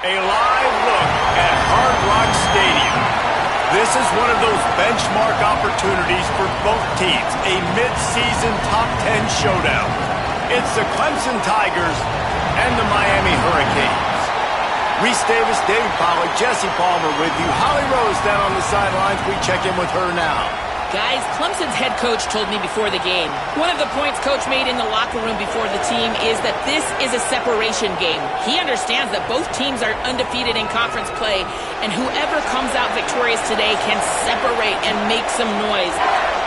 A live look at Hard Rock Stadium. This is one of those benchmark opportunities for both teams, a mid-season top 10 showdown. It's the Clemson Tigers and the Miami Hurricanes. Reese Davis, David Pollack, Jesse Palmer with you. Holly Rose down on the sidelines. We check in with her now. Guys, Clemson's head coach told me before the game, one of the points coach made in the locker room before the team is that this is a separation game. He understands that both teams are undefeated in conference play, and whoever comes out victorious today can separate and make some noise.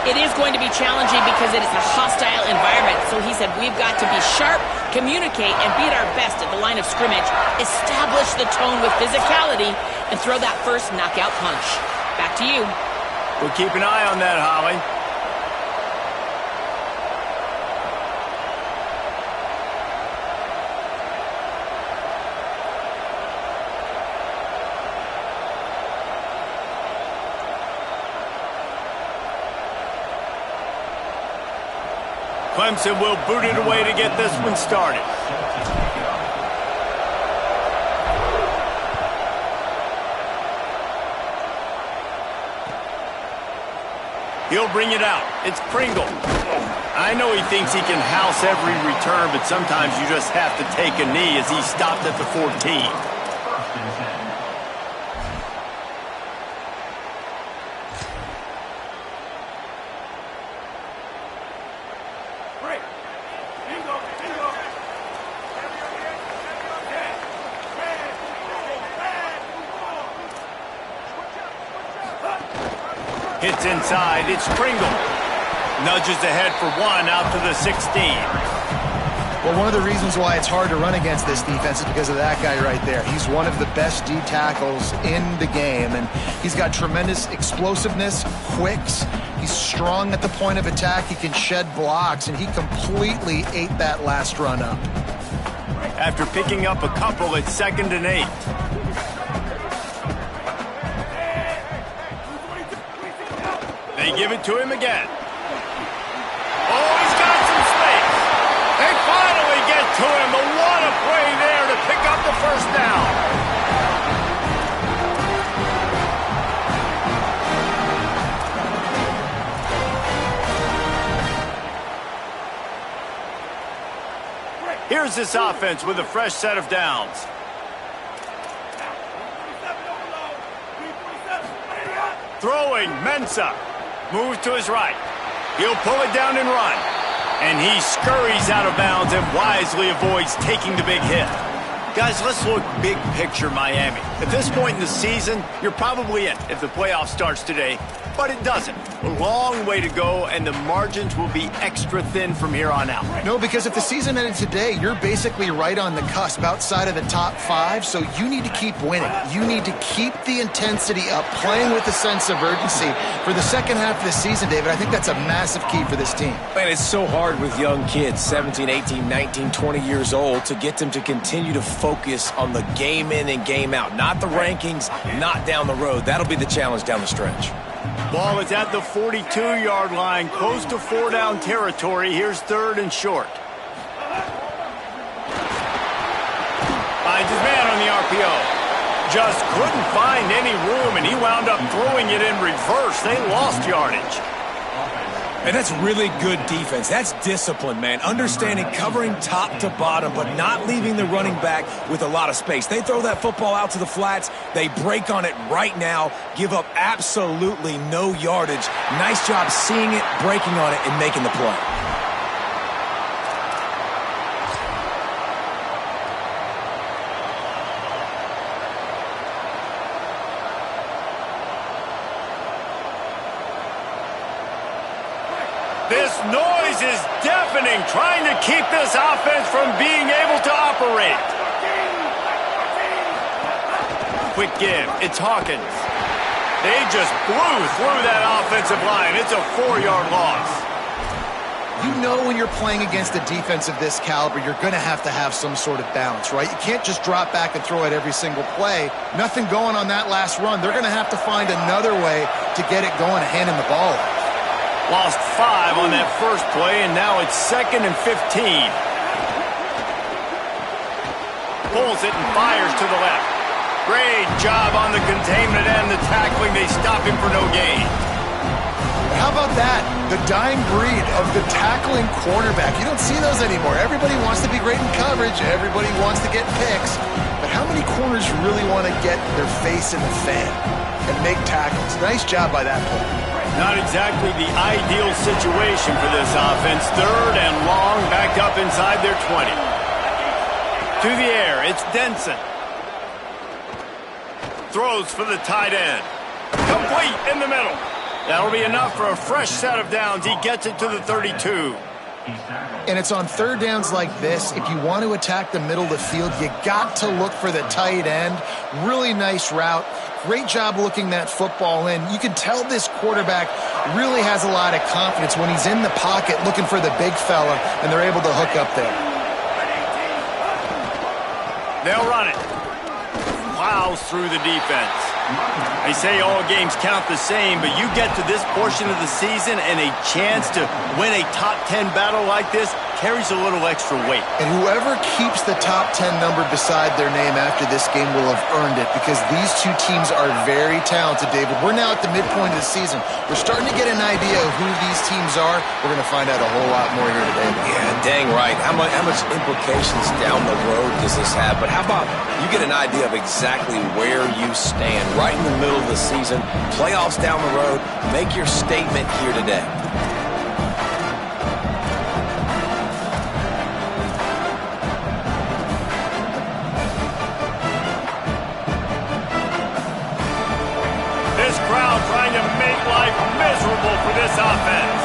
It is going to be challenging because it is a hostile environment, so he said we've got to be sharp, communicate, and be at our best at the line of scrimmage, establish the tone with physicality, and throw that first knockout punch. Back to you. We'll keep an eye on that, Holly. Clemson will boot it away to get this one started. He'll bring it out. It's Pringle. I know he thinks he can house every return, but sometimes you just have to take a knee as he stopped at the 14. Hits inside, it's Pringle. Nudges ahead for one out to the 16. Well, one of the reasons why it's hard to run against this defense is because of that guy right there. He's one of the best D tackles in the game, and he's got tremendous explosiveness, quicks. He's strong at the point of attack. He can shed blocks, and he completely ate that last run up. After picking up a couple, it's 2nd and 8. They give it to him again. Oh, he's got some space. They finally get to him, but what a play there to pick up the first down. Here's this offense with a fresh set of downs. Throwing, Mensah. Moves to his right. He'll pull it down and run. And he scurries out of bounds and wisely avoids taking the big hit. Guys, let's look big picture Miami. At this point in the season, you're probably in if the playoff starts today, but it doesn't. A long way to go, and the margins will be extra thin from here on out. No, because if the season ended today, you're basically right on the cusp outside of the top 5, so you need to keep winning. You need to keep the intensity up, playing with a sense of urgency. For the second half of the season, David, I think that's a massive key for this team. Man, it's so hard with young kids, 17, 18, 19, 20 years old, to get them to continue to focus on the game in and game out. Not the rankings, not down the road. That'll be the challenge down the stretch. Ball is at the 42-yard line, close to 4-down territory. Here's 3rd and short. Finds his man on the RPO. Just couldn't find any room, and he wound up throwing it in reverse. They lost yardage. And that's really good defense. That's discipline, man. Understanding covering top to bottom, but not leaving the running back with a lot of space. They throw that football out to the flats. They break on it right now, give up absolutely no yardage. Nice job seeing it, breaking on it, and making the play. This noise is deafening, trying to keep this offense from being able to operate. Quick give. It's Hawkins. They just blew through that offensive line. It's a 4-yard loss. You know when you're playing against a defense of this caliber, you're going to have some sort of balance, right? You can't just drop back and throw it every single play. Nothing going on that last run. They're going to have to find another way to get it going and hand him the ball off. Lost 5 on that first play, and now it's 2nd and 15. Pulls it and fires to the left. Great job on the containment and the tackling. They stop him for no gain. How about that? The dying breed of the tackling cornerback. You don't see those anymore. Everybody wants to be great in coverage. Everybody wants to get picks. But how many corners really want to get their face in the fan and make tackles? Nice job by that player. Not exactly the ideal situation for this offense. 3rd and long, backed up inside their 20. To the air, it's Denson. Throws for the tight end. Complete in the middle. That'll be enough for a fresh set of downs. He gets it to the 32. And it's on 3rd downs like this. If you want to attack the middle of the field, you got to look for the tight end. Really nice route. Great job looking that football in. You can tell this quarterback really has a lot of confidence when he's in the pocket looking for the big fella, and they're able to hook up there. They'll run it. Plows through the defense. They say all games count the same, but you get to this portion of the season and a chance to win a top 10 battle like this carries a little extra weight. And whoever keeps the top 10 number beside their name after this game will have earned it, because these two teams are very talented, David. We're now at the midpoint of the season. We're starting to get an idea of who these teams are. We're going to find out a whole lot more here today. Yeah, dang right. How much implications down the road does this have? But how about you get an idea of exactly where you stand right in the middle of the season, playoffs down the road, make your statement here today. This crowd trying to make life miserable for this offense.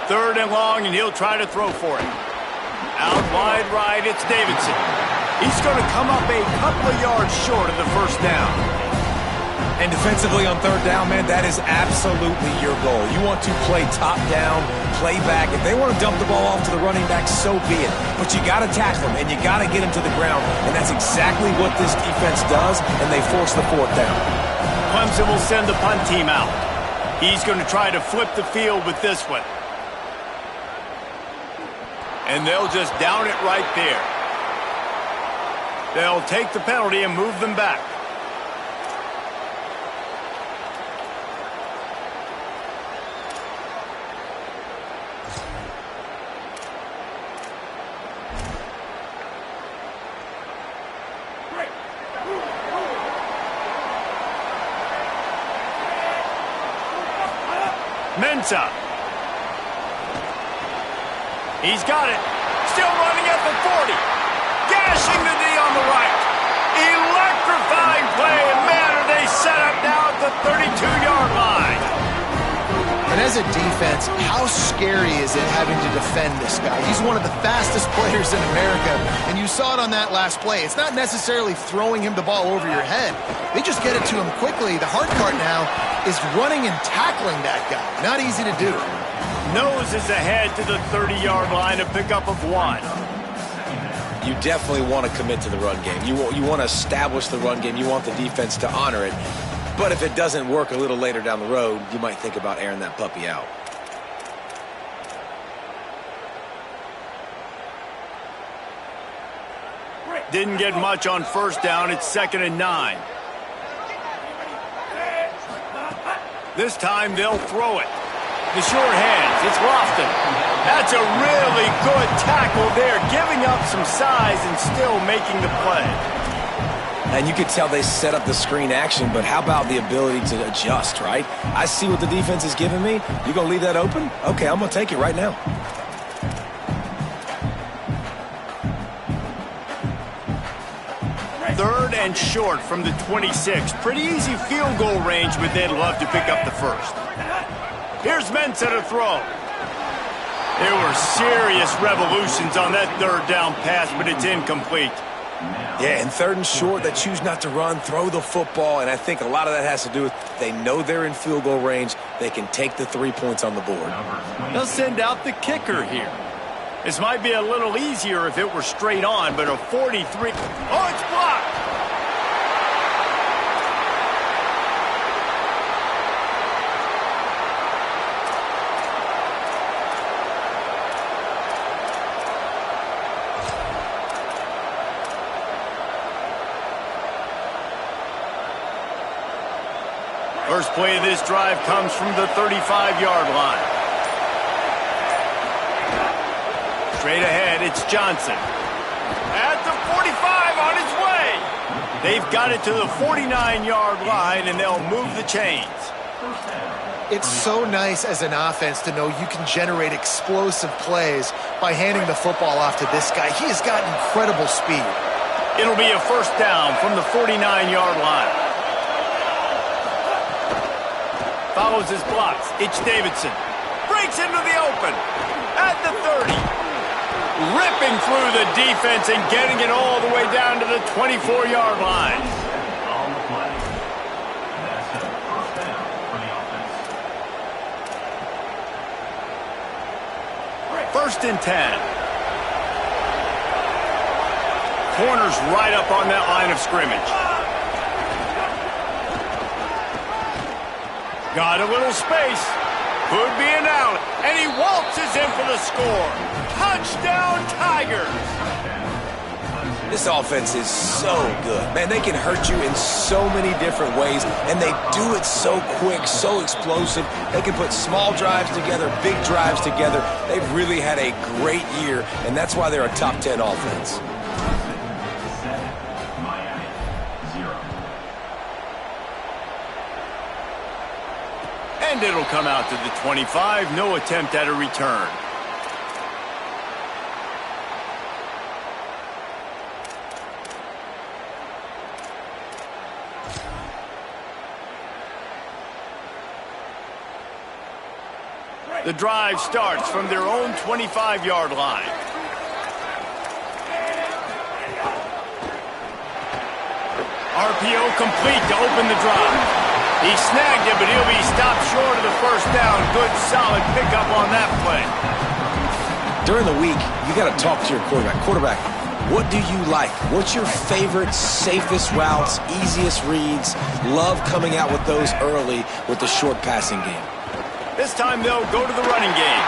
Third and long, and he'll try to throw for it. Out wide right, it's Davidson. He's going to come up a couple of yards short of the first down. And defensively on 3rd down, man, that is absolutely your goal. You want to play top down, play back. If they want to dump the ball off to the running back, so be it. But you got to tackle them, and you got to get them to the ground. And that's exactly what this defense does, and they force the 4th down. Clemson will send the punt team out. He's going to try to flip the field with this one. And they'll just down it right there. They'll take the penalty and move them back. Mensah. He's got it. Still running at the 40. Gashing the knee on the right. Electrifying play, and man, are they set up now at the 32-yard line. And as a defense, how scary is it having to defend this guy? He's one of the fastest players in America, and you saw it on that last play. It's not necessarily throwing him the ball over your head. They just get it to him quickly. The hard part now is running and tackling that guy. Not easy to do. Nose is ahead to the 30-yard line, a pickup of 1. You definitely want to commit to the run game. You want to establish the run game. You want the defense to honor it. But if it doesn't work a little later down the road, you might think about airing that puppy out. Didn't get much on first down. It's 2nd and 9. This time they'll throw it. The short hands, it's Lofton. That's a really good tackle there, giving up some size and still making the play. And you could tell they set up the screen action, but how about the ability to adjust, right? I see what the defense is giving me. You gonna leave that open? Okay, I'm gonna take it right now. Third and short from the 26. Pretty easy field goal range, but they'd love to pick up the first. Here's Mensah to throw. There were serious revolutions on that 3rd down pass, but it's incomplete. Yeah, and 3rd and short, they choose not to run, throw the football, and I think a lot of that has to do with they know they're in field goal range. They can take the 3 points on the board. They'll send out the kicker here. This might be a little easier if it were straight on, but a 43. Oh, it's blocked. First play of this drive comes from the 35-yard line. Straight ahead, it's Johnson. At the 45 on his way. They've got it to the 49-yard line, and they'll move the chains. It's so nice as an offense to know you can generate explosive plays by handing the football off to this guy. He has got incredible speed. It'll be a first down from the 49-yard line. Follows his blocks. It's Davidson. Breaks into the open. At the 30. Ripping through the defense and getting it all the way down to the 24-yard line. First and 10. Corners right up on that line of scrimmage. Got a little space. Could be an out. And he waltzes in for the score. Touchdown, Tigers. This offense is so good. Man, they can hurt you in so many different ways, and they do it so quick, so explosive. They can put small drives together, big drives together. They've really had a great year, and that's why they're a top 10 offense. And it'll come out to the 25. No attempt at a return. The drive starts from their own 25-yard line. RPO complete to open the drive. He snagged it, but he'll be stopped short of the first down. Good, solid pickup on that play. During the week, you got to talk to your quarterback. Quarterback, what do you like? What's your favorite, safest routes, easiest reads? Love coming out with those early with the short passing game. This time they'll go to the running game,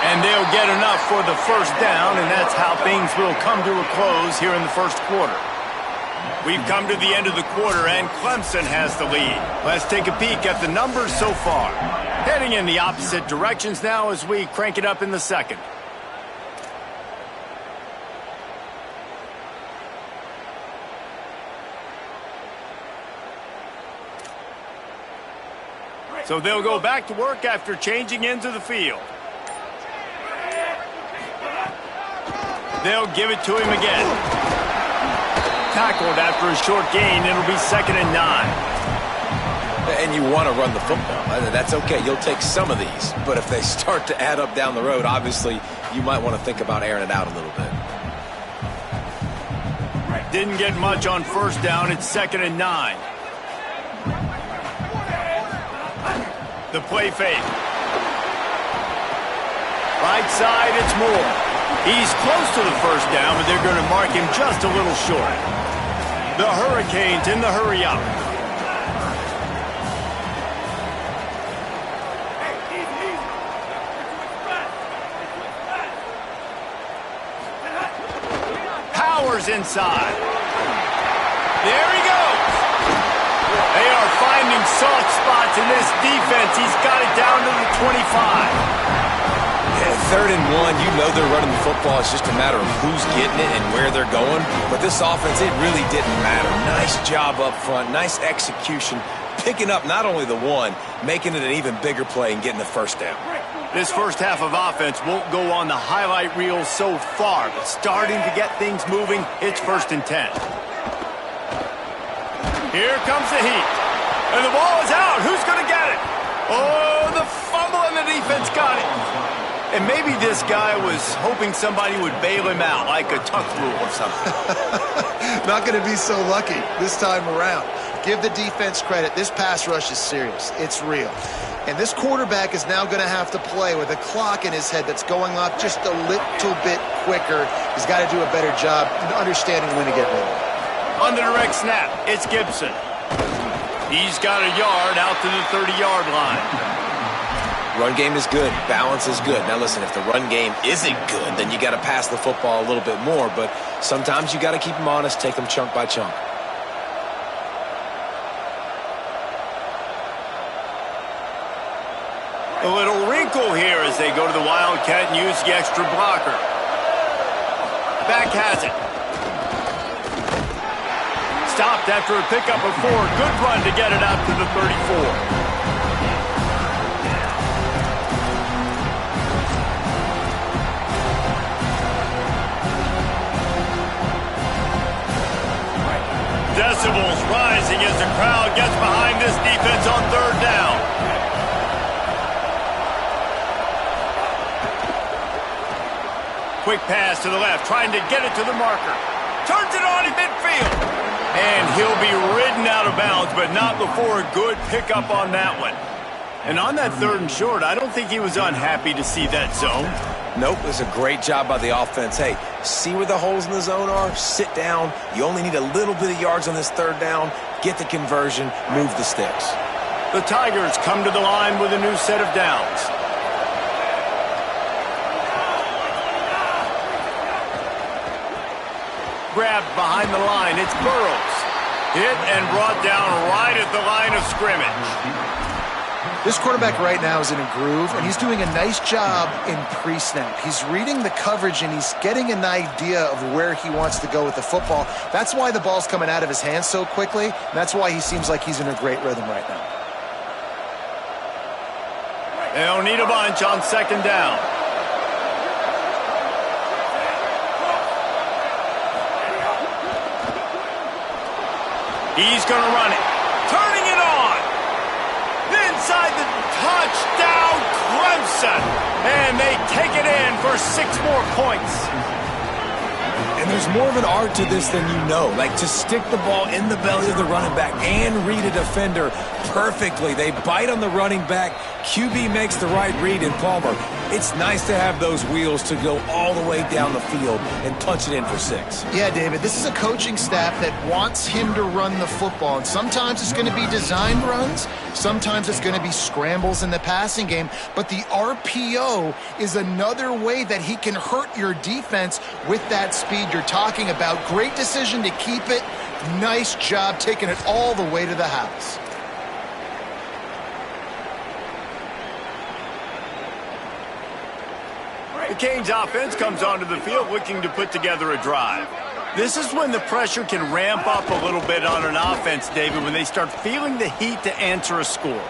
and they'll get enough for the first down, and that's how things will come to a close here in the first quarter. We've come to the end of the quarter, and Clemson has the lead. Let's take a peek at the numbers so far. Heading in the opposite directions now as we crank it up in the second. So they'll go back to work after changing into the field. They'll give it to him again. Tackled after a short gain. It'll be 2nd and 9. And you want to run the football. That's okay. You'll take some of these. But if they start to add up down the road, obviously, you might want to think about airing it out a little bit. Didn't get much on first down. It's 2nd and 9. The play fake. Right side, it's Moore. He's close to the first down, but they're going to mark him just a little short. The Hurricanes in the hurry up. Powers inside. There he goes. They are finding soft spots in this defense. He's got it down to the 25. Yeah, 3rd and 1, you know they're running the football. It's just a matter of who's getting it and where they're going. But this offense, it really didn't matter. Nice job up front, nice execution, picking up not only the one, making it an even bigger play and getting the first down. This first half of offense won't go on the highlight reel so far, but starting to get things moving, it's 1st and 10. Here comes the heat. And the ball is out. Who's going to get it? Oh, the fumble, and the defense got it. And maybe this guy was hoping somebody would bail him out, like a tuck rule or something. Not going to be so lucky this time around. Give the defense credit. This pass rush is serious. It's real. And this quarterback is now going to have to play with a clock in his head that's going off just a little bit quicker. He's got to do a better job understanding when to get rid of it. On the direct snap, it's Gibson. He's got a yard out to the 30-yard line. Run game is good. Balance is good. Now, listen, if the run game isn't good, then you got to pass the football a little bit more. But sometimes you got to keep them honest, take them chunk by chunk. A little wrinkle here as they go to the Wildcat and use the extra blocker. Back has it. Stopped after a pickup of 4. Good run to get it out to the 34. Decibels rising as the crowd gets behind this defense on 3rd down. Quick pass to the left, trying to get it to the marker. Turns it on in midfield. And he'll be ridden out of bounds, but not before a good pickup on that one. And on that 3rd and short, I don't think he was unhappy to see that zone. Nope, it was a great job by the offense. Hey, see where the holes in the zone are? Sit down. You only need a little bit of yards on this 3rd down. Get the conversion. Move the sticks. The Tigers come to the line with a new set of downs. Grabbed behind the line. It's Burrows. Hit and brought down right at the line of scrimmage. This quarterback right now is in a groove, and he's doing a nice job in pre-snap. He's reading the coverage, and he's getting an idea of where he wants to go with the football. That's why the ball's coming out of his hands so quickly, and that's why he seems like he's in a great rhythm right now. They'll need a bunch on 2nd down. He's going to run it. Turning it on. Inside the touchdown, Clemson. And they take it in for 6 more points. And there's more of an art to this than you know. Like to stick the ball in the belly of the running back and read a defender perfectly. They bite on the running back. QB makes the right read in Palmer. It's nice to have those wheels to go all the way down the field and punch it in for 6. Yeah, David, this is a coaching staff that wants him to run the football. And sometimes it's going to be designed runs. Sometimes it's going to be scrambles in the passing game. But the RPO is another way that he can hurt your defense with that speed you're talking about. Great decision to keep it. Nice job taking it all the way to the house. The Canes offense comes onto the field looking to put together a drive. This is when the pressure can ramp up a little bit on an offense, David, when they start feeling the heat to answer a score.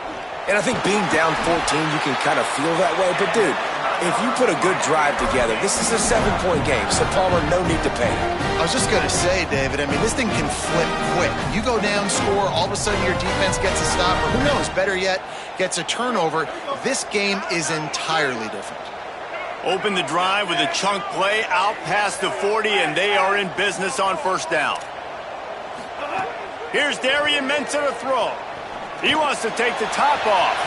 And I think being down 14, you can kind of feel that way. But, dude, if you put a good drive together, this is a 7-point game, so Palmer, no need to panic. I was just going to say, David, I mean, this thing can flip quick. You go down, score, all of a sudden your defense gets a stop, or who knows, better yet, gets a turnover. This game is entirely different. Open the drive with a chunk play out past the 40, and they are in business on 1st down. Here's Darian Mensah to throw. He wants to take the top off.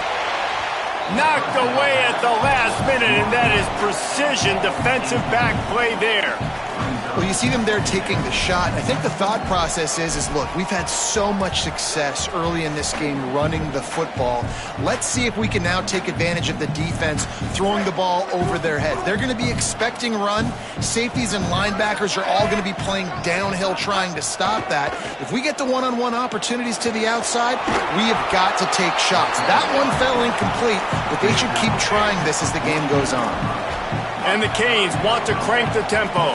Knocked away at the last minute, and that is precision defensive back play there. Well, you see them there taking the shot. I think the thought process is look, we've had so much success early in this game running the football. Let's see if we can now take advantage of the defense throwing the ball over their heads. They're going to be expecting run. Safeties and linebackers are all going to be playing downhill trying to stop that. If we get the one-on-one opportunities to the outside, we have got to take shots. That one fell incomplete, but they should keep trying this as the game goes on. And the Canes want to crank the tempo.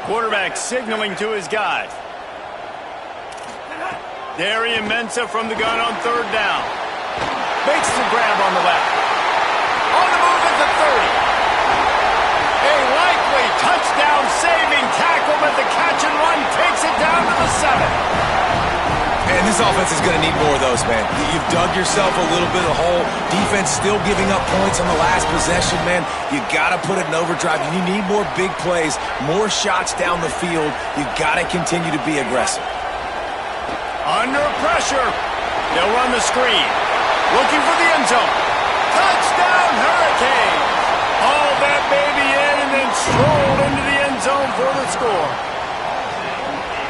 Quarterback signaling to his guys. Darian Mensah from the gun on 3rd down. Makes the grab on the left. On the move at the 30. A likely touchdown-saving tackle, but the catch and run takes it down to the 7. And this offense is going to need more of those, man. You've dug yourself a little bit of a hole. Defense still giving up points on the last possession, man. You got to put it in overdrive. You need more big plays, more shots down the field. You got to continue to be aggressive. Under pressure. They'll run the screen. Looking for the end zone. Touchdown, Hurricanes. Haul that baby in and then stroll into the end zone for the score.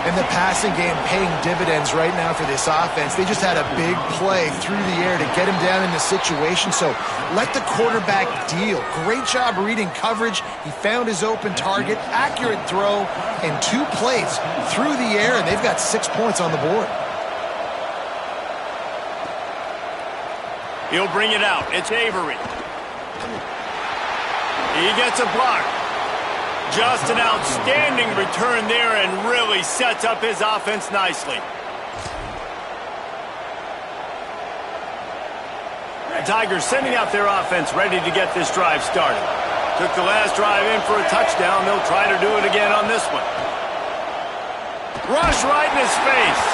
And the passing game paying dividends right now for this offense. They just had a big play through the air to get him down in the situation. So let the quarterback deal. Great job reading coverage. He found his open target, accurate throw, and 2 plays through the air, and they've got 6 points on the board. He'll bring it out. It's Avery. He gets a block. Just an outstanding return there and really sets up his offense nicely. The Tigers sending out their offense ready to get this drive started. Took the last drive in for a touchdown. They'll try to do it again on this one. Rush right in his face.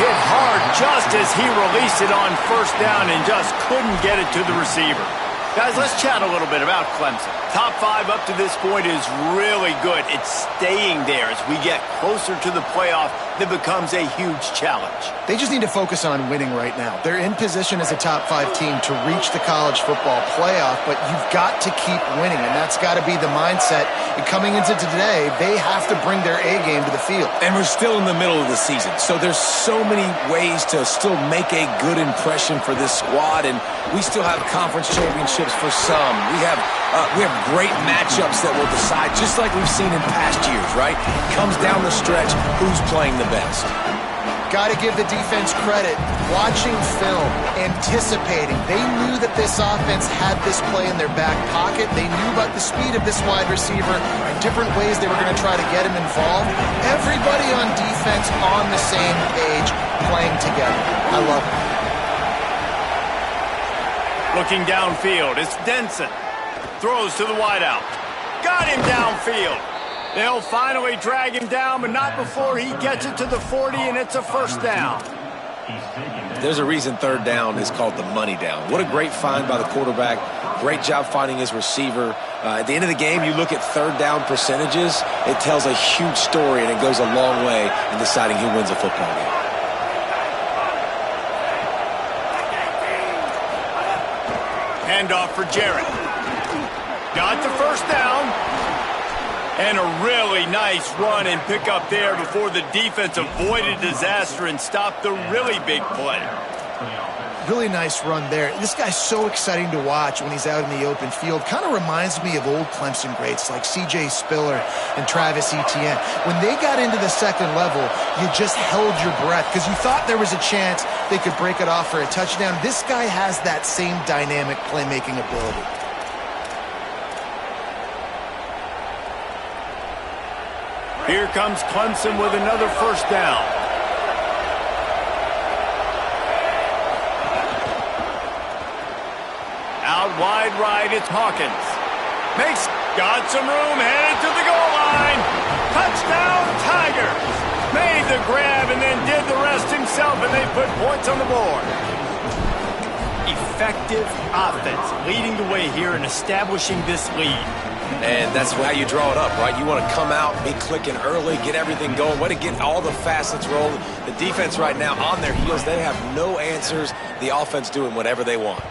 Hit hard just as he released it on first down and just couldn't get it to the receiver. Guys, let's chat a little bit about Clemson. Top 5 up to this point is really good. It's staying there. As we get closer to the playoff, that becomes a huge challenge. They just need to focus on winning right now. They're in position as a top 5 team to reach the college football playoff, but you've got to keep winning, and that's got to be the mindset. And coming into today, they have to bring their A game to the field. And we're still in the middle of the season, so there's so many ways to still make a good impression for this squad, and we still have conference championships for some. We have great matchups that will decide, just like we've seen in past years, right? Comes down the stretch, who's playing the best. Got to give the defense credit. Watching film, anticipating. They knew that this offense had this play in their back pocket. They knew about the speed of this wide receiver and different ways they were going to try to get him involved. Everybody on defense on the same page, playing together. I love it. Looking downfield, it's Denson. Throws to the wideout. Got him downfield. They'll finally drag him down, but not before he gets it to the 40, and it's a first down. There's a reason third down is called the money down. What a great find by the quarterback. Great job finding his receiver. At the end of the game, you look at third down percentages. It tells a huge story, and it goes a long way in deciding who wins a football game. Handoff for Jarrett. Got the first down. And a really nice run and pick up there before the defense avoided disaster and stopped the really big play. Really nice run there. This guy's so exciting to watch when he's out in the open field. Kind of reminds me of old Clemson greats like C.J. Spiller and Travis Etienne. When they got into the second level, you just held your breath because you thought there was a chance they could break it off for a touchdown. This guy has that same dynamic playmaking ability. Here comes Clemson with another first down. Out wide right, it's Hawkins. Got some room, headed to the goal line. Touchdown, Tigers. Made the grab and then did the rest himself, and they put points on the board. Effective offense leading the way here and establishing this lead. And that's how you draw it up, right? You want to come out, be clicking early, get everything going, way to get all the facets rolling. The defense right now on their heels, they have no answers. The offense doing whatever they want.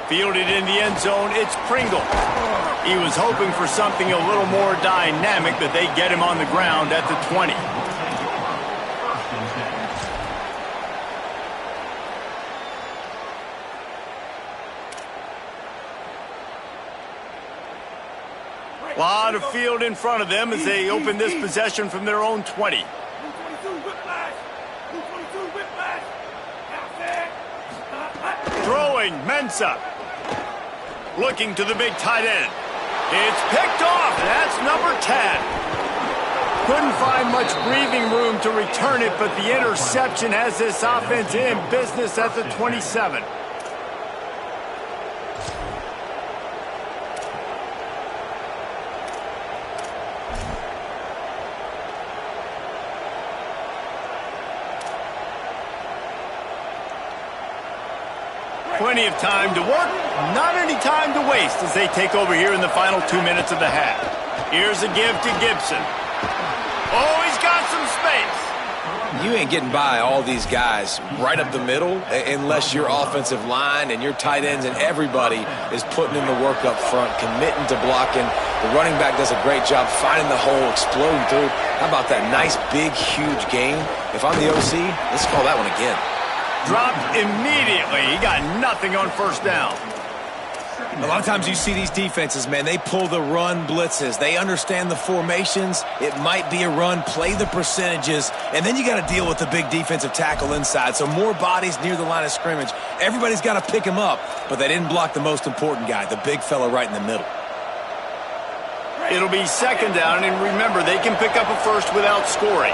Fielded in the end zone, it's Pringle. He was hoping for something a little more dynamic, but they get him on the ground at the 20. A lot of field in front of them as they open this possession from their own 20. Throwing, Mensah. Looking to the big tight end. It's picked off, and that's number 10. Couldn't find much breathing room to return it, but the interception has this offense in business at the 27. Plenty of time to work, not any time to waste as they take over here in the final 2 minutes of the half. Here's a give to Gibson. Oh, he's got some space. You ain't getting by all these guys right up the middle unless your offensive line and your tight ends and everybody is putting in the work up front, committing to blocking. The running back does a great job finding the hole, exploding through. How about that nice, big, huge gain? If I'm the OC, let's call that one again. Dropped immediately. He got nothing on first down. A lot of times you see these defenses, man, they pull the run blitzes. They understand the formations. It might be a run, play the percentages, and then you got to deal with the big defensive tackle inside. So more bodies near the line of scrimmage. Everybody's got to pick him up, but they didn't block the most important guy, the big fella right in the middle. It'll be second down, and remember, they can pick up a first without scoring.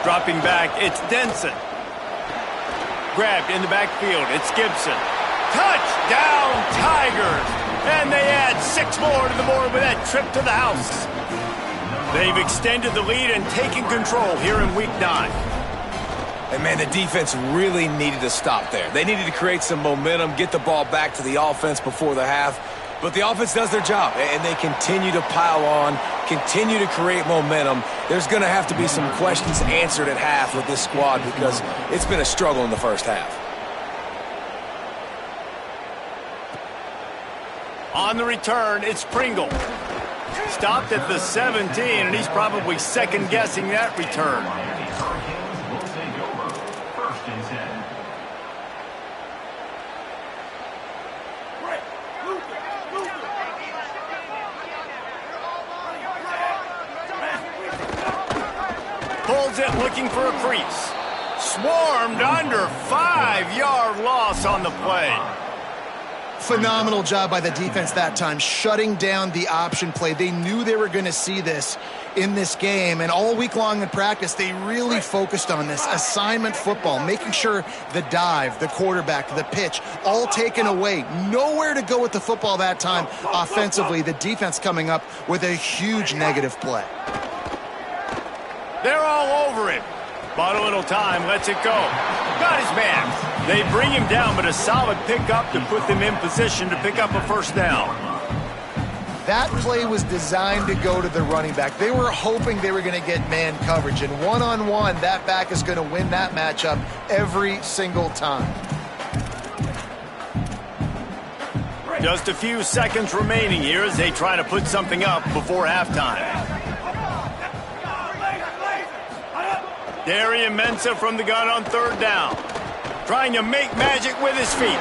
Dropping back, it's Denson. Grabbed in the backfield, it's Gibson. Touchdown, Tigers! And they add 6 more to the board with that trip to the house. They've extended the lead and taken control here in Week 9. And, man, the defense really needed to stop there. They needed to create some momentum, get the ball back to the offense before the half. But the offense does their job, and they continue to pile on, continue to create momentum. There's going to have to be some questions answered at half with this squad because it's been a struggle in the first half. On the return, it's Pringle. Stopped at the 17, and he's probably second-guessing that return. Pulls it, looking for a crease. Swarmed under, 5-yard loss on the play. Phenomenal job by the defense that time, shutting down the option play. They knew they were going to see this in this game, and all week long in practice, they really focused on this assignment football, making sure the dive, the quarterback, the pitch, all taken away. Nowhere to go with the football that time offensively. The defense coming up with a huge negative play. They're all over him. Bought a little time, lets it go. Got his man. They bring him down, but a solid pickup to put them in position to pick up a first down. That play was designed to go to the running back. They were hoping they were going to get man coverage, and one-on-one, that back is going to win that matchup every single time. Just a few seconds remaining here as they try to put something up before halftime. Darian Mensah from the gun on third down. Trying to make magic with his feet.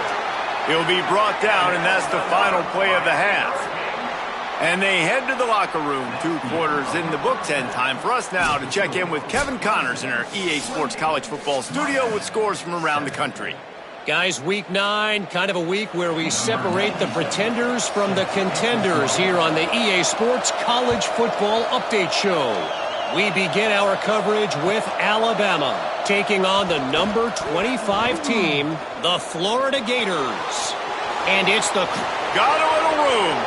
He'll be brought down, and that's the final play of the half. And they head to the locker room, 2 quarters in the books, and time for us now to check in with Kevin Connors in our EA Sports College Football studio with scores from around the country. Guys, Week 9, kind of a week where we separate the pretenders from the contenders here on the EA Sports College Football Update Show. We begin our coverage with Alabama, taking on the number 25 team, the Florida Gators. And it's the... Got a little room.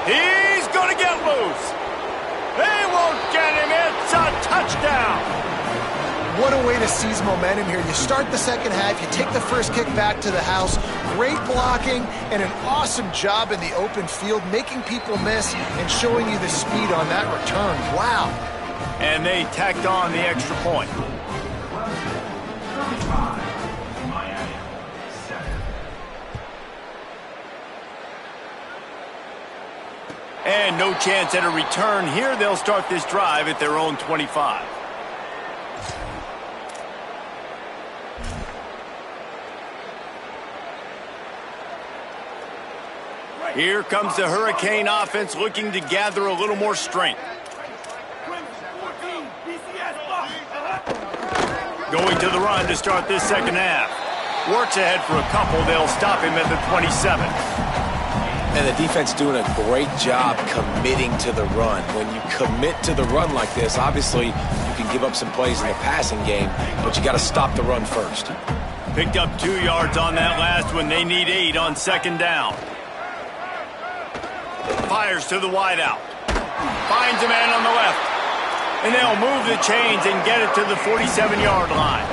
He's going to get loose. They won't get him. It's a touchdown. What a way to seize momentum here. You start the second half, you take the first kick back to the house. Great blocking and an awesome job in the open field, making people miss and showing you the speed on that return. Wow. And they tacked on the extra point. And no chance at a return here. They'll start this drive at their own 25. Here comes the Hurricane offense looking to gather a little more strength. Going to the run to start this second half. Works ahead for a couple. They'll stop him at the 27. And the defense doing a great job committing to the run. When you commit to the run like this, obviously you can give up some plays in the passing game, but you got to stop the run first. Picked up 2 yards on that last one. They need 8 on second down. Fires to the wideout. Finds a man on the left. And they'll move the chains and get it to the 47-yard line.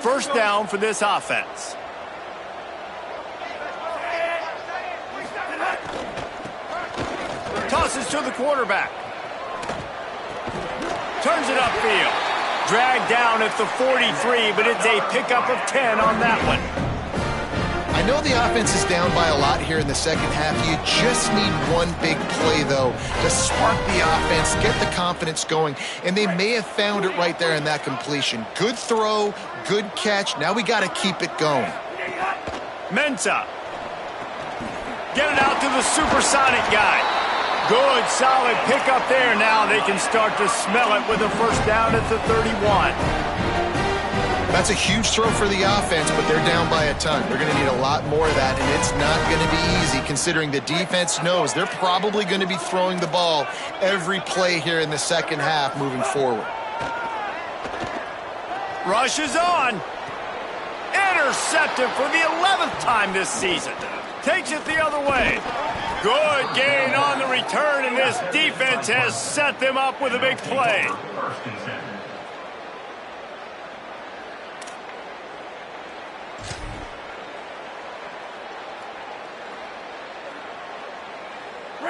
First down for this offense. Tosses to the quarterback. Turns it upfield. Dragged down at the 43, but it's a pickup of 10 on that one. I know the offense is down by a lot here in the second half. You just need one big play, though, to spark the offense, get the confidence going, and they may have found it right there in that completion. Good throw, good catch. Now we got to keep it going. Mensah. Get it out to the supersonic guy. Good, solid pickup there. Now they can start to smell it with a first down at the 31. That's a huge throw for the offense, but they're down by a ton. They're going to need a lot more of that, and it's not going to be easy considering the defense knows they're probably going to be throwing the ball every play here in the second half moving forward. Rush is on. Intercepted for the 11th time this season. Takes it the other way. Good gain on the return, and this defense has set them up with a big play.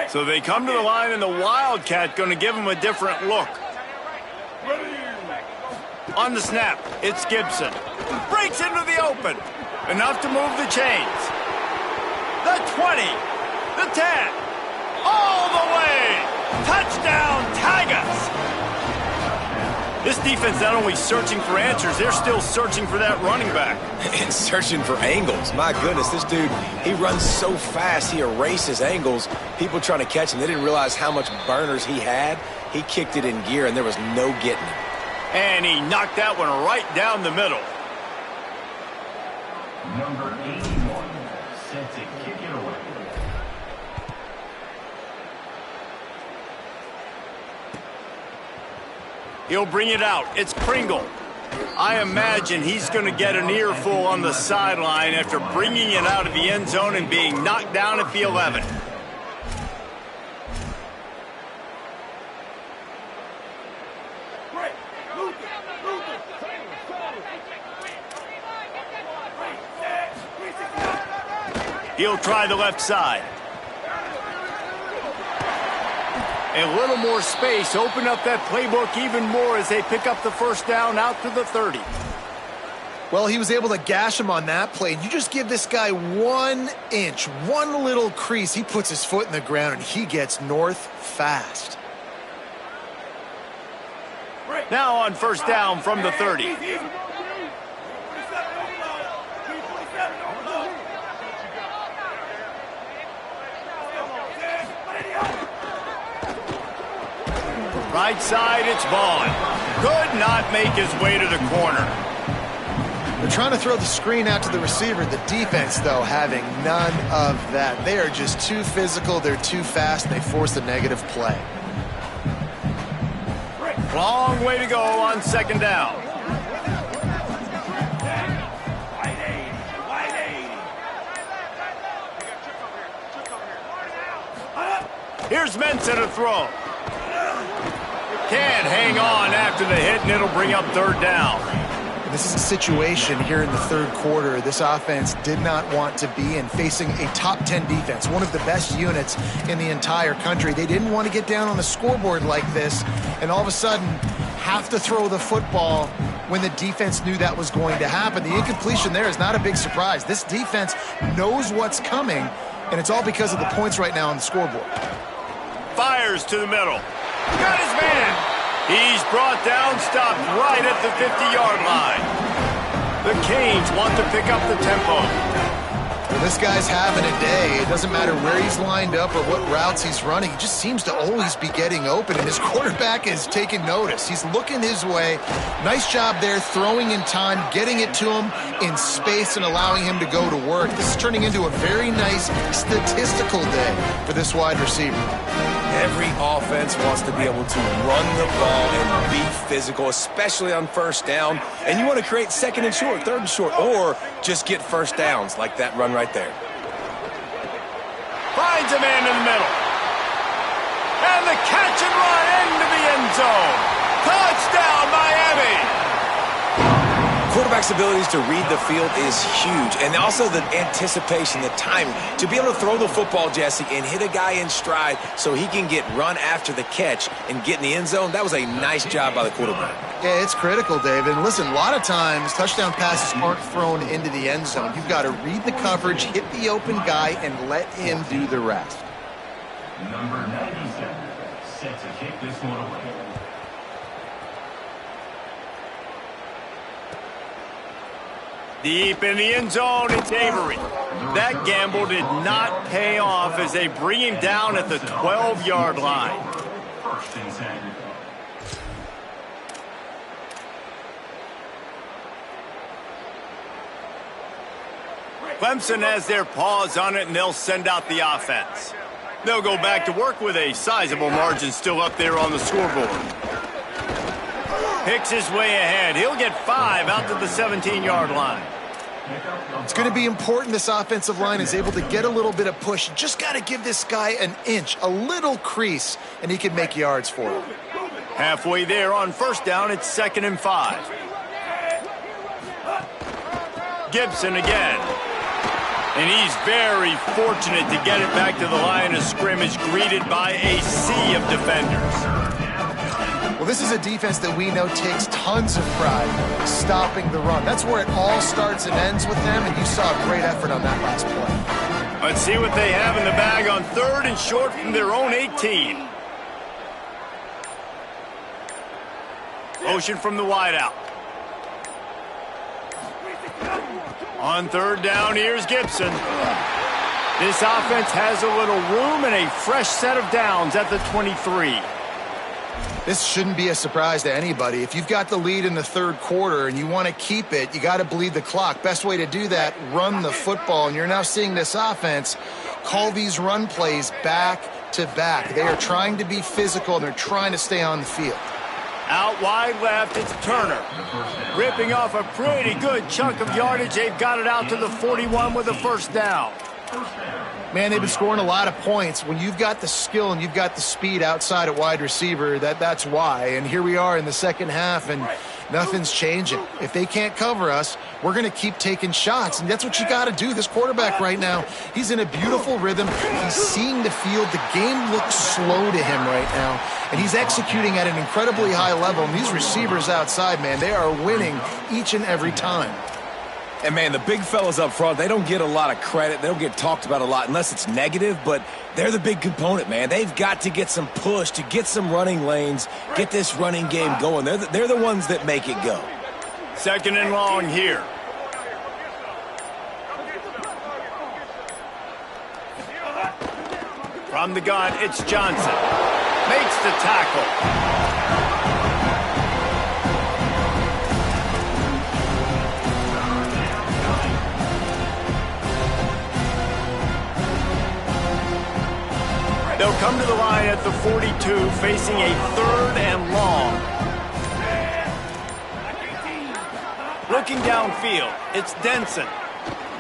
So they come to the line, and the Wildcat going to give them a different look. On the snap, it's Gibson. Breaks into the open. Enough to move the chains. The 20. The 10. All the way. Touchdown, Tigers. This defense not only searching for answers, they're still searching for that running back. And searching for angles. My goodness, this dude, he runs so fast, he erases angles. People trying to catch him, they didn't realize how much burners he had. He kicked it in gear, and there was no getting him. And he knocked that one right down the middle. Number 81, set to kick it away. He'll bring it out. It's Pringle. I imagine he's going to get an earful on the sideline after bringing it out of the end zone and being knocked down at the 11. He'll try the left side. A little more space, open up that playbook even more as they pick up the first down out to the 30. Well, he was able to gash him on that play. You just give this guy 1 inch, one little crease. He puts his foot in the ground, and he gets north fast. Now on first down from the 30. Right side, it's Vaughn. Could not make his way to the corner. They're trying to throw the screen out to the receiver. The defense, though, having none of that. They are just too physical. They're too fast, and they force a negative play. Long way to go on second down. Here's Mensah to throw. Can't hang on after the hit, and it'll bring up third down. This is a situation here in the third quarter this offense did not want to be in, facing a top 10 defense, one of the best units in the entire country. They didn't want to get down on the scoreboard like this and all of a sudden have to throw the football when the defense knew that was going to happen. The incompletion there is not a big surprise. This defense knows what's coming, and it's all because of the points right now on the scoreboard. Fires to the middle. Got his man. He's brought down, stopped right at the 50-yard line. The Canes want to pick up the tempo. Well, this guy's having a day. It doesn't matter where he's lined up or what routes he's running. He just seems to always be getting open, and his quarterback is taking notice. He's looking his way. Nice job there, throwing in time, getting it to him in space and allowing him to go to work. This is turning into a very nice statistical day for this wide receiver. Every offense wants to be able to run the ball and be physical, especially on first down. And you want to create second and short, third and short, or just get first downs like that run right there. Finds a man in the middle. And the catch and run into the end zone. Touchdown, Miami. quarterback's abilities to read the field is huge. And also the anticipation, the timing. To be able to throw the football, Jesse, and hit a guy in stride so he can get run after the catch and get in the end zone, that was a nice job by the quarterback. Yeah, it's critical, David. And listen, a lot of times touchdown passes aren't thrown into the end zone. You've got to read the coverage, hit the open guy, and let him do the rest. Number 97, set to kick this one away. Deep in the end zone, it's Avery. That gamble did not pay off as they bring him down at the 12-yard line. First and 10. Clemson has their paws on it, and they'll send out the offense. They'll go back to work with a sizable margin still up there on the scoreboard. Picks his way ahead. He'll get 5 out to the 17-yard line. It's going to be important this offensive line is able to get a little bit of push. Just got to give this guy an inch, a little crease, and he can make yards for him. Halfway there on first down, it's 2nd and 5. Gibson again. And he's very fortunate to get it back to the line of scrimmage, greeted by a sea of defenders. Well, this is a defense that we know takes tons of pride stopping the run. That's where it all starts and ends with them, and you saw a great effort on that last play. Let's see what they have in the bag on 3rd and short from their own 18. Motion from the wideout. On 3rd down, here's Gibson. This offense has a little room and a fresh set of downs at the 23. This shouldn't be a surprise to anybody. If you've got the lead in the 3rd quarter and you want to keep it, you got to bleed the clock. Best way to do that, run the football. And you're now seeing this offense call these run plays back to back. They are trying to be physical, and they're trying to stay on the field. Out wide left, it's Turner. Ripping off a pretty good chunk of yardage. They've got it out to the 41 with a 1st down. Man, they've been scoring a lot of points. When you've got the skill and you've got the speed outside at wide receiver, that's why. And here we are in the second half, and nothing's changing. If they can't cover us, we're going to keep taking shots, and that's what you got to do. This quarterback right now, he's in a beautiful rhythm. He's seeing the field. The game looks slow to him right now, and he's executing at an incredibly high level. And these receivers outside, man, they are winning each and every time. And, man, the big fellas up front, they don't get a lot of credit. They don't get talked about a lot unless it's negative, but they're the big component, man. They've got to get some push, to get some running lanes, get this running game going. They're the ones that make it go. 2nd and long here. From the gun, it's Johnson. Makes the tackle. They'll come to the line at the 42, facing a 3rd and long. Looking downfield, it's Denson.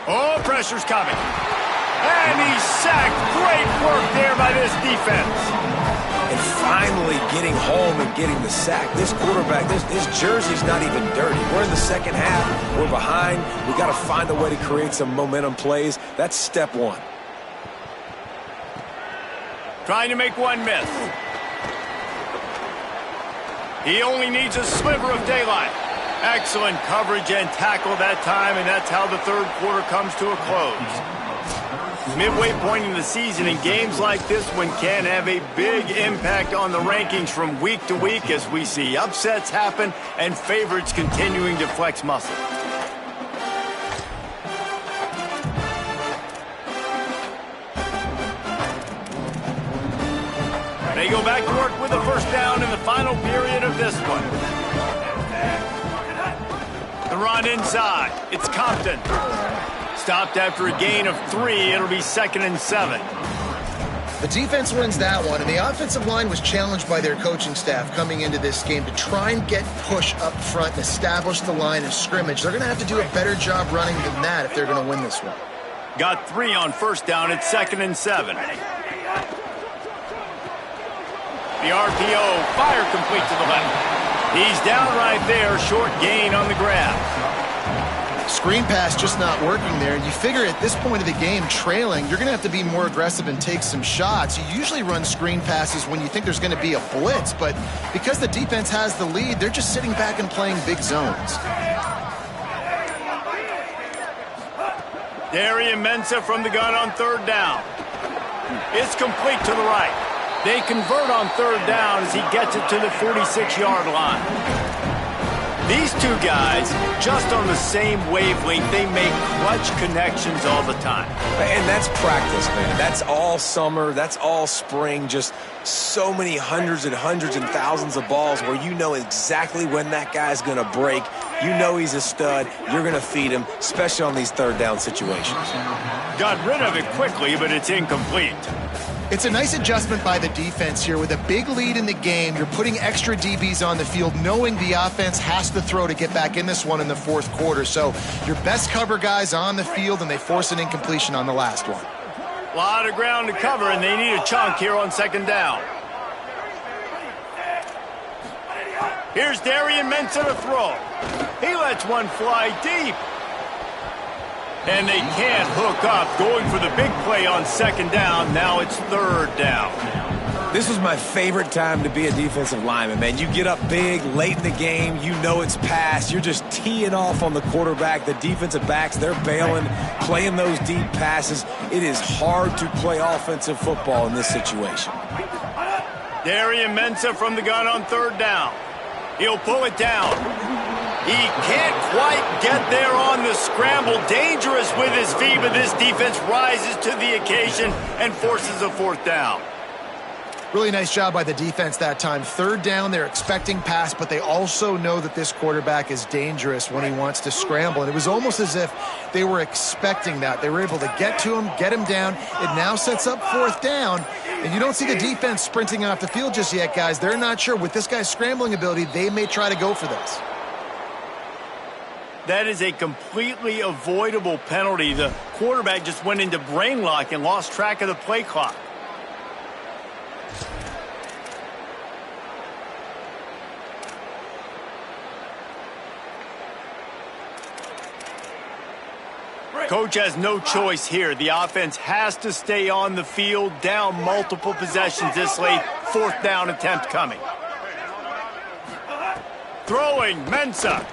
Oh, pressure's coming. And he's sacked. Great work there by this defense. And finally getting home and getting the sack. This quarterback, this jersey's not even dirty. We're in the second half. We're behind. We got to find a way to create some momentum plays. That's step one. Trying to make one miss. He only needs a sliver of daylight. Excellent coverage and tackle that time, and that's how the 3rd quarter comes to a close. Midway point in the season, and games like this one can have a big impact on the rankings from week to week as we see upsets happen and favorites continuing to flex muscle. They go back to work with a 1st down in the final period of this one. The run inside. It's Compton. Stopped after a gain of 3. It'll be 2nd and 7. The defense wins that one, and the offensive line was challenged by their coaching staff coming into this game to try and get push up front and establish the line of scrimmage. They're going to have to do a better job running than that if they're going to win this one. Got 3 on 1st down. It's 2nd and 7. The RPO, fire complete to the left. He's down right there, short gain on the grab. Screen pass just not working there. And you figure at this point of the game, trailing, you're going to have to be more aggressive and take some shots. You usually run screen passes when you think there's going to be a blitz, but because the defense has the lead, they're just sitting back and playing big zones. Darian Mensah from the gun on third down. It's complete to the right. They convert on third down as he gets it to the 46-yard line. These two guys, just on the same wavelength, they make clutch connections all the time. And that's practice, man. That's all summer. That's all spring. Just so many hundreds and thousands of balls where you know exactly when that guy's going to break. You know he's a stud. You're going to feed him, especially on these third down situations. Got rid of it quickly, but it's incomplete. It's a nice adjustment by the defense here. With a big lead in the game, you're putting extra DBs on the field, knowing the offense has to throw to get back in this one in the fourth quarter. So your best cover guys on the field, and they force an incompletion on the last one. A lot of ground to cover, and they need a chunk here on second down. Here's Darian Mensah to throw. He lets one fly deep. And they can't hook up, going for the big play on second down. Now it's third down. This was my favorite time to be a defensive lineman, man. You get up big, late in the game, you know it's past. You're just teeing off on the quarterback. The defensive backs, they're bailing, playing those deep passes. It is hard to play offensive football in this situation. Darian Mensah from the gun on third down. He'll pull it down. He can't quite get there on the scramble. Dangerous with his feet, but this defense rises to the occasion and forces a fourth down. Really nice job by the defense that time. Third down, they're expecting pass, but they also know that this quarterback is dangerous when he wants to scramble. And it was almost as if they were expecting that. They were able to get to him, get him down. It now sets up fourth down. And you don't see the defense sprinting off the field just yet, guys. They're not sure. With this guy's scrambling ability, they may try to go for this. That is a completely avoidable penalty. The quarterback just went into brain lock and lost track of the play clock. Coach has no choice here. The offense has to stay on the field, down multiple possessions this late. Fourth down attempt coming. Throwing, Mensah.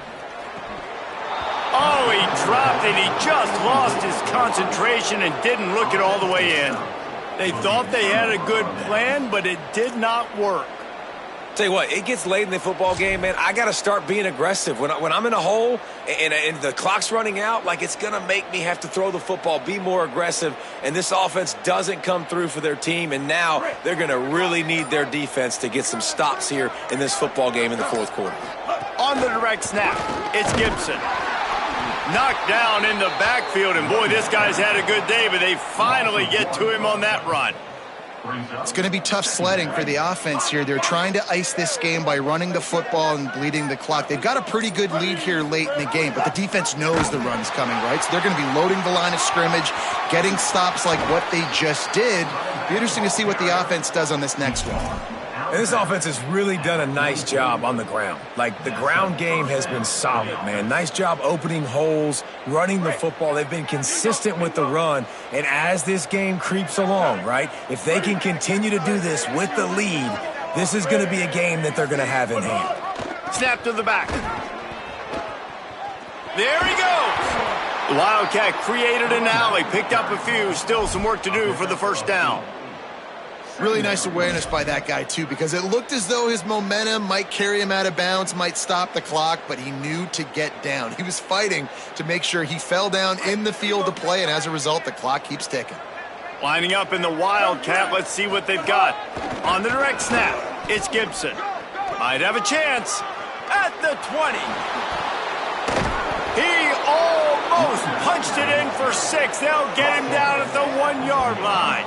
Oh, he dropped it. He just lost his concentration and didn't look it all the way in. They thought they had a good plan, but it did not work. Tell you what, it gets late in the football game, man. I got to start being aggressive. When I'm in a hole and the clock's running out, like, it's going to make me have to throw the football, be more aggressive, and this offense doesn't come through for their team, and now they're going to really need their defense to get some stops here in this football game in the fourth quarter. On the direct snap, it's Gibson. Knocked down in the backfield, and boy, this guy's had a good day, but they finally get to him on that run. It's going to be tough sledding for the offense here. They're trying to ice this game by running the football and bleeding the clock. They've got a pretty good lead here late in the game, but the defense knows the run's coming, right? So they're going to be loading the line of scrimmage, getting stops like what they just did. Be interesting to see what the offense does on this next one. And this offense has really done a nice job on the ground. Like, the ground game has been solid, man. Nice job opening holes, running the football. They've been consistent with the run. And as this game creeps along, right, if they can continue to do this with the lead, this is going to be a game that they're going to have in hand. Snap to the back. There he goes. The Wildcat created an alley, picked up a few. Still some work to do for the first down. Really nice awareness by that guy, too, because it looked as though his momentum might carry him out of bounds, might stop the clock, but he knew to get down. He was fighting to make sure he fell down in the field to play, and as a result, the clock keeps ticking. Lining up in the Wildcat, let's see what they've got. On the direct snap, it's Gibson. Might have a chance at the 20. He almost punched it in for 6. They'll get him down at the 1-yard line.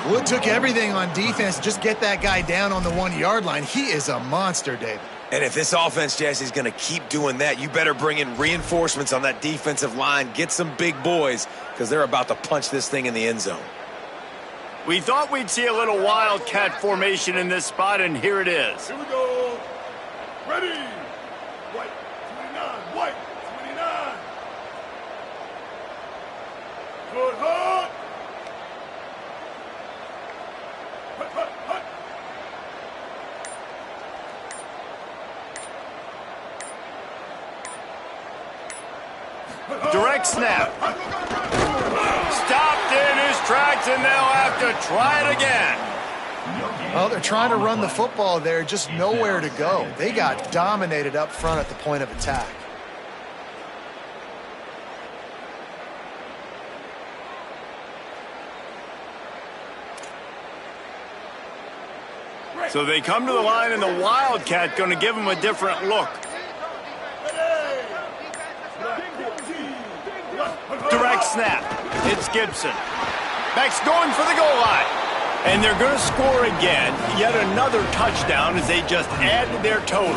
Well, it took everything on defense to just get that guy down on the 1-yard line. He is a monster, David. And if this offense, Jesse, is going to keep doing that, you better bring in reinforcements on that defensive line. Get some big boys, because they're about to punch this thing in the end zone. We thought we'd see a little Wildcat formation in this spot, and here it is. Here we go. Ready. White 29. White 29. Direct snap. Stopped in his tracks, and they'll have to try it again. Well, they're trying to run the football there, just nowhere to go. They got dominated up front at the point of attack. So they come to the line, and the Wildcat going to give them a different look. Direct snap. It's Gibson. Beck's going for the goal line. And they're going to score again. Yet another touchdown as they just add to their total.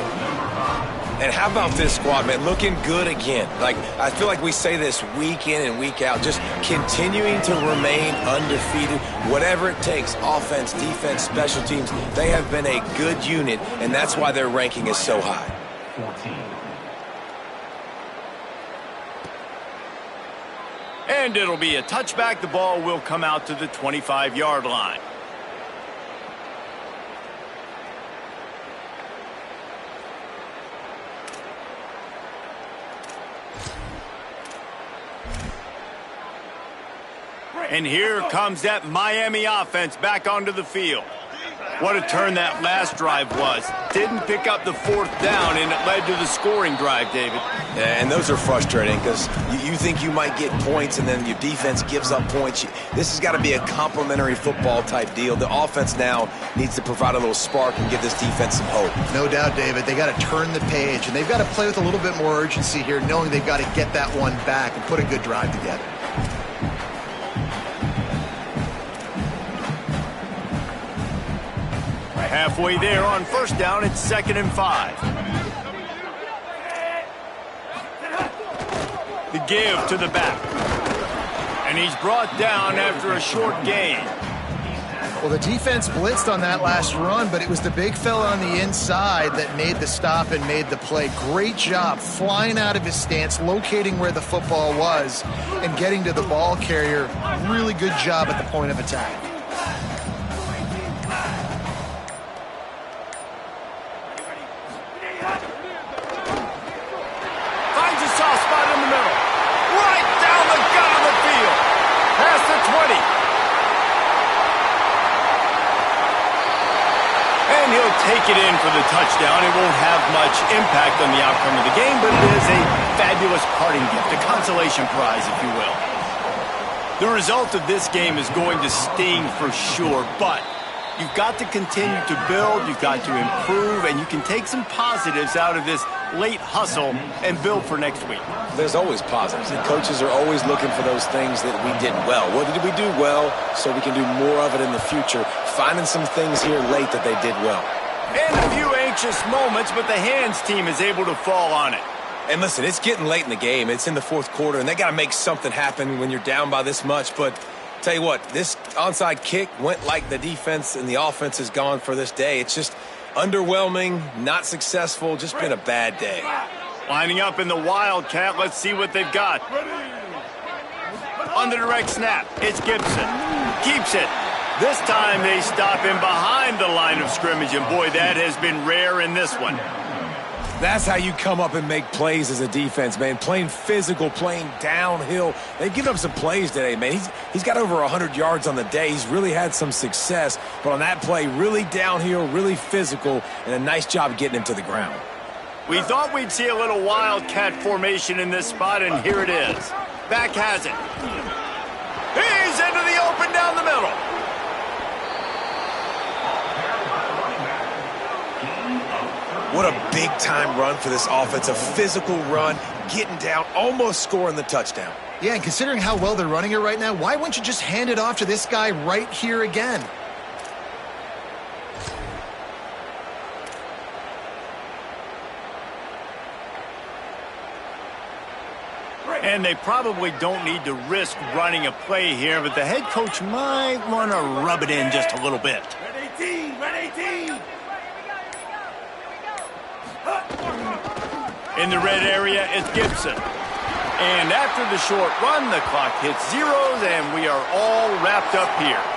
And how about this squad, man? Looking good again. Like, I feel like we say this week in and week out, just continuing to remain undefeated, whatever it takes, offense, defense, special teams. They have been a good unit, and that's why their ranking is so high. 14. And it'll be a touchback. The ball will come out to the 25-yard line. And here comes that Miami offense back onto the field. What a turn that last drive was. Didn't pick up the fourth down, and it led to the scoring drive, David. Yeah, and those are frustrating because you think you might get points, and then your defense gives up points. This has got to be a complementary football type deal. The offense now needs to provide a little spark and give this defense some hope. No doubt, David. They got to turn the page, and they've got to play with a little bit more urgency here, knowing they've got to get that one back and put a good drive together. Halfway there on first down, it's 2nd and 5. The give to the back. And he's brought down after a short gain. Well, the defense blitzed on that last run, but it was the big fella on the inside that made the stop and made the play. Great job flying out of his stance, locating where the football was, and getting to the ball carrier. Really good job at the point of attack. Take it in for the touchdown. It won't have much impact on the outcome of the game, but it is a fabulous parting gift, a consolation prize, if you will. The result of this game is going to sting for sure, but you've got to continue to build, you've got to improve, and you can take some positives out of this late hustle and build for next week. There's always positives, and coaches are always looking for those things that we did well. What did we do well so we can do more of it in the future? Finding some things here late that they did well. And a few anxious moments, but the hands team is able to fall on it. And listen, it's getting late in the game. It's in the fourth quarter, and they got to make something happen when you're down by this much. But tell you what, this onside kick went like the defense and the offense is gone for this day. It's just underwhelming, not successful, just been a bad day. Lining up in the Wildcat, let's see what they've got. On the direct snap, it's Gibson. Keeps it. This time they stop him behind the line of scrimmage, and boy, that has been rare in this one. That's how you come up and make plays as a defense, man. Playing physical, playing downhill. They've given up some plays today, man. He's got over 100 yards on the day. He's really had some success, but on that play, really downhill, really physical, and a nice job getting him to the ground. We thought we'd see a little Wildcat formation in this spot, and here it is. Back has it. He's into the open down the middle. What a big-time run for this offense, a physical run, getting down, almost scoring the touchdown. Yeah, and considering how well they're running it right now, why wouldn't you just hand it off to this guy right here again? And they probably don't need to risk running a play here, but the head coach might want to rub it in just a little bit. Red 18, red 18. In the red area is Gibson. And after the short run, the clock hits zeros, and we are all wrapped up here.